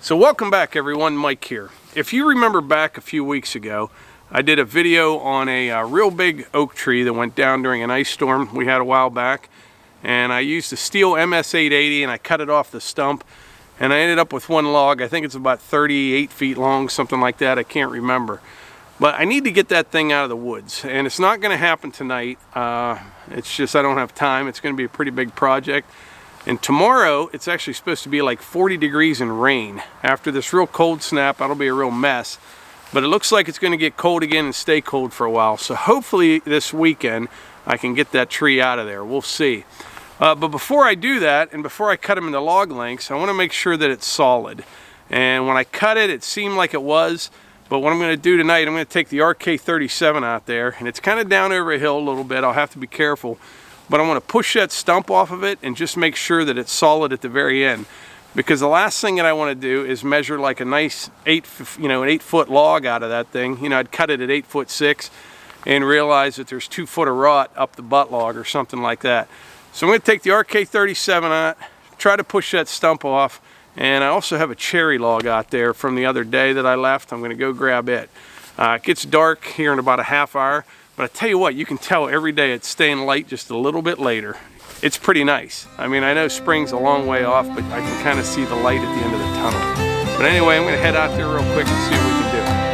So welcome back everyone, Mike here. If you remember back a few weeks ago, I did a video on a real big oak tree that went down during an ice storm we had a while back. And I used a steel MS-880 and I cut it off the stump. And I ended up with one log. I think it's about 38 feet long, something like that. I can't remember. But I need to get that thing out of the woods. And it's not going to happen tonight. It's just I don't have time. It's going to be a pretty big project. And tomorrow, it's actually supposed to be like 40 degrees and rain. After this real cold snap, that'll be a real mess. But it looks like it's going to get cold again and stay cold for a while. So hopefully this weekend, I can get that tree out of there. We'll see. But before I do that, and before I cut them into log lengths, I want to make sure that it's solid. And when I cut it, it seemed like it was. But what I'm going to do tonight, I'm going to take the RK37 out there. And it's kind of down over a hill a little bit. I'll have to be careful. But I want to push that stump off of it and just make sure that it's solid at the very end. Because the last thing that I want to do is measure like a nice an 8-foot log out of that thing. You know, I'd cut it at 8'6" and realize that there's 2 foot of rot up the butt log or something like that. So I'm going to take the RK37 out, try to push that stump off. And I also have a cherry log out there from the other day that I left. I'm going to go grab it. It gets dark here in about a half hour. But I tell you what, you can tell every day it's staying light just a little bit later. It's pretty nice. I mean, I know spring's a long way off, but I can kind of see the light at the end of the tunnel. But anyway, I'm going to head out there real quick and see what we can do.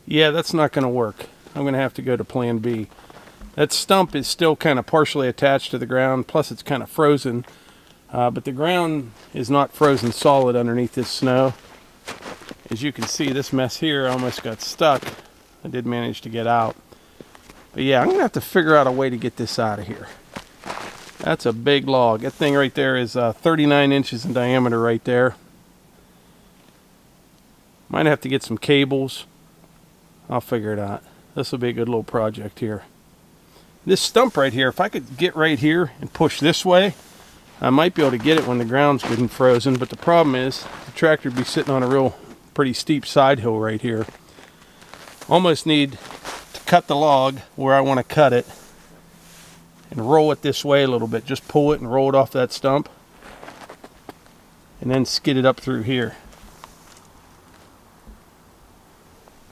Yeah, that's not going to work. I'm going to have to go to plan B. That stump is still kind of partially attached to the ground, plus it's kind of frozen. But the ground is not frozen solid underneath this snow. As you can see, this mess here almost got stuck. I did manage to get out. But yeah, I'm going to have to figure out a way to get this out of here. That's a big log. That thing right there is 39 inches in diameter right there. Might have to get some cables. I'll figure it out. This will be a good little project here. This stump right here, if I could get right here and push this way, I might be able to get it when the ground's good and frozen. But the problem is, the tractor would be sitting on a real pretty steep side hill right here. Almost need to cut the log where I want to cut it and roll it this way a little bit. Just pull it and roll it off that stump and then skid it up through here.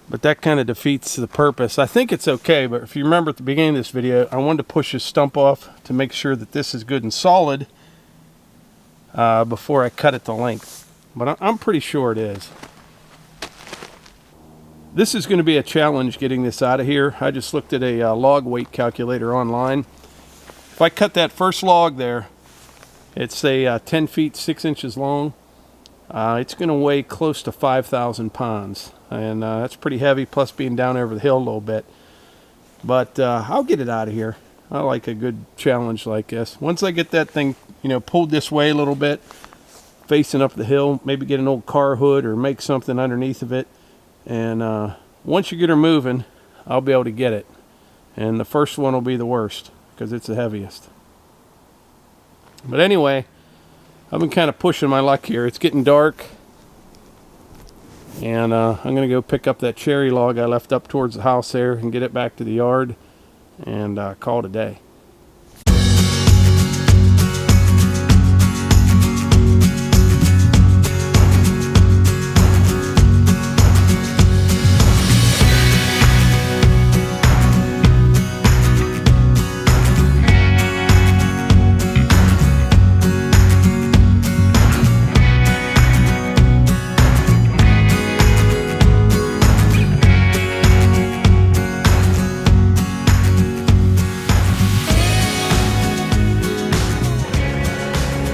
But that kind of defeats the purpose. I think it's okay, but if you remember at the beginning of this video, I wanted to push this stump off to make sure that this is good and solid before I cut it to length. But I'm pretty sure it is. This is going to be a challenge getting this out of here. I just looked at a log weight calculator online. If I cut that first log there, it's a 10 feet 6 inches long. It's going to weigh close to 5,000 pounds. And that's pretty heavy, plus being down over the hill a little bit. But I'll get it out of here. I like a good challenge like this. Once I get that thing, pulled this way a little bit, facing up the hill, maybe get an old car hood or make something underneath of it. And once you get her moving, I'll be able to get it. And the first one will be the worst, because it's the heaviest. But anyway, I've been kind of pushing my luck here. It's getting dark. And I'm going to go pick up that cherry log I left up towards the house there and get it back to the yard and call it a day.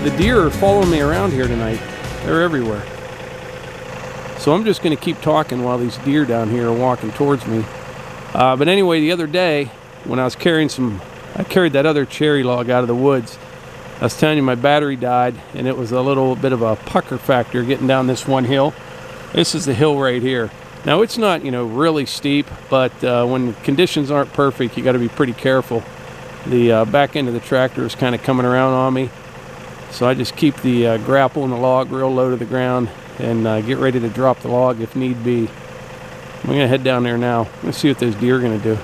The deer are following me around here tonight. They're everywhere. So I'm just going to keep talking while these deer down here are walking towards me. But anyway, the other day when I was carrying I carried that other cherry log out of the woods. I was telling you my battery died, and it was a little bit of a pucker factor getting down this one hill. This is the hill right here. Now it's not, really steep, but when conditions aren't perfect, you got to be pretty careful. The back end of the tractor is kind of coming around on me. So I just keep the grapple and the log real low to the ground and get ready to drop the log if need be. I'm going to head down there now. Let's see what those deer are going to do.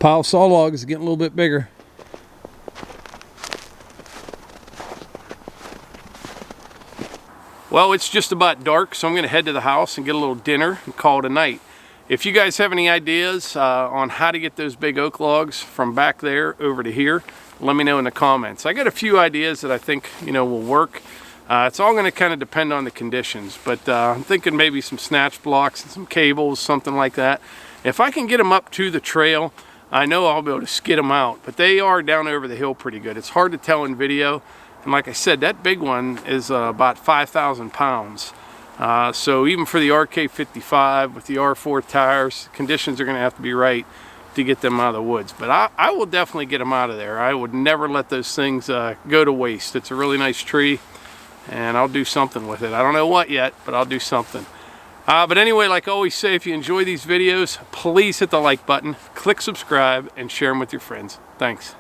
pile of saw logs is getting a little bit bigger. Well, it's just about dark, so I'm going to head to the house and get a little dinner and call it a night. If you guys have any ideas on how to get those big oak logs from back there over to here, let me know in the comments. I got a few ideas that I think, you know, will work. It's all going to kind of depend on the conditions, but I'm thinking maybe some snatch blocks and some cables, something like that. If I can get them up to the trail, I know I'll be able to skid them out, but they are down over the hill pretty good. It's hard to tell in video. And like I said, that big one is about 5,000 pounds. So even for the RK55 with the R4 tires, conditions are going to have to be right to get them out of the woods. But I will definitely get them out of there. I would never let those things go to waste. It's a really nice tree, and I'll do something with it. I don't know what yet, but I'll do something. But anyway, like I always say, if you enjoy these videos, please hit the like button, click subscribe, and share them with your friends. Thanks.